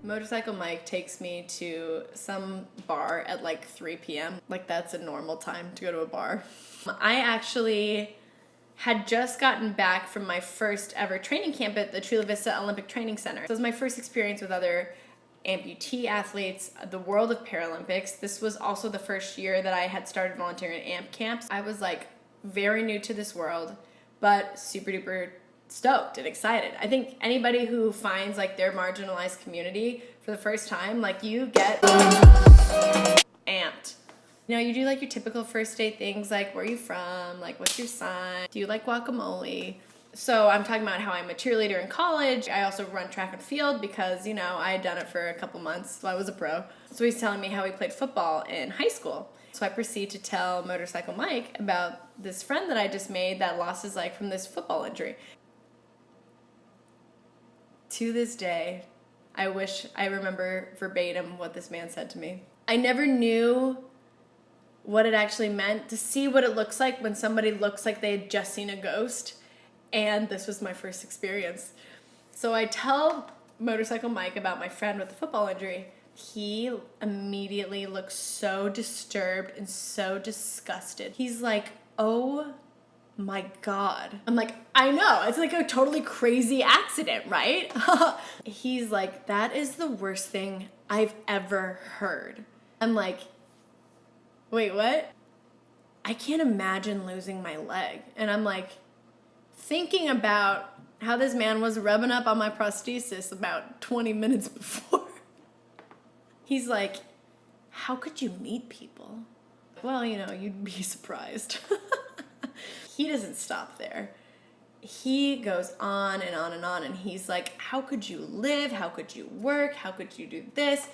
Motorcycle Mike takes me to some bar at like 3 p.m. Like that's a normal time to go to a bar. I actually had just gotten back from my first ever training camp at the Chula Vista Olympic Training Center. So it was my first experience with other amputee athletes, the world of Paralympics. This was also the first year that I had started volunteering at AMP camps. I was like very new to this world, but super duper stoked and excited. I think anybody who finds like their marginalized community for the first time, like you get amped. You know, you do like your typical first date things like where are you from, like what's your sign, do you like guacamole? So I'm talking about how I'm a cheerleader in college. I also run track and field because, you know, I had done it for a couple months, so I was a pro. So he's telling me how he played football in high school. So I proceed to tell Motorcycle Mike about this friend that I just made that lost his leg from this football injury. To this day, I wish I remember verbatim what this man said to me. I never knew what it actually meant to see what it looks like when somebody looks like they had just seen a ghost, and this was my first experience. So I tell Motorcycle Mike about my friend with the football injury. He immediately looks so disturbed and so disgusted. He's like, oh my God. I'm like, I know, it's like a totally crazy accident, right? He's like, that is the worst thing I've ever heard. I'm like, wait, what? I can't imagine losing my leg. And I'm like, thinking about how this man was rubbing up on my prosthesis about 20 minutes before. He's like, how could you meet people? Well, you know, you'd be surprised. He doesn't stop there. He goes on and on and on, and he's like, how could you live? How could you work? How could you do this?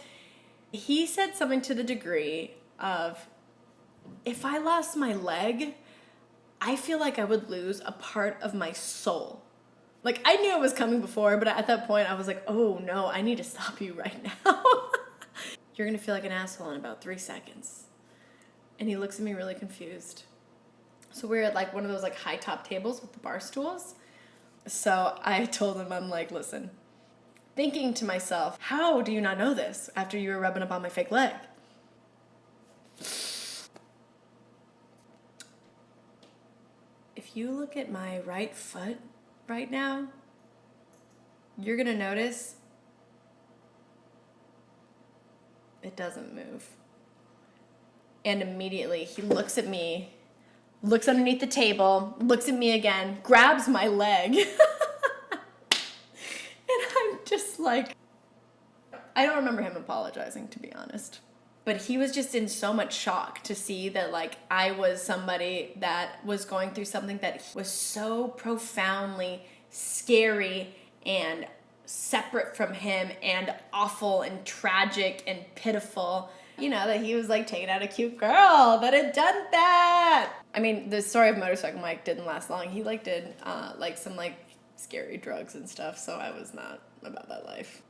He said something to the degree of, if I lost my leg, I feel like I would lose a part of my soul. Like, I knew it was coming before, but at that point I was like, oh no, I need to stop you right now. You're gonna feel like an asshole in about 3 seconds. And he looks at me really confused. So we're at like one of those like high top tables with the bar stools. So I told him, I'm like, listen, thinking to myself, how do you not know this after you were rubbing up on my fake leg? If you look at my right foot right now, you're gonna notice it doesn't move. And immediately he looks at me, looks underneath the table, looks at me again, grabs my leg. And I'm just like, I don't remember him apologizing, to be honest. But he was just in so much shock to see that like I was somebody that was going through something that was so profoundly scary and separate from him and awful and tragic and pitiful. You know, that he was like taking out a cute girl that had done that. I mean, the story of Motorcycle Mike didn't last long. He like did like some like scary drugs and stuff, so I was not about that life.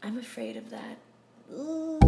I'm afraid of that. Ooh.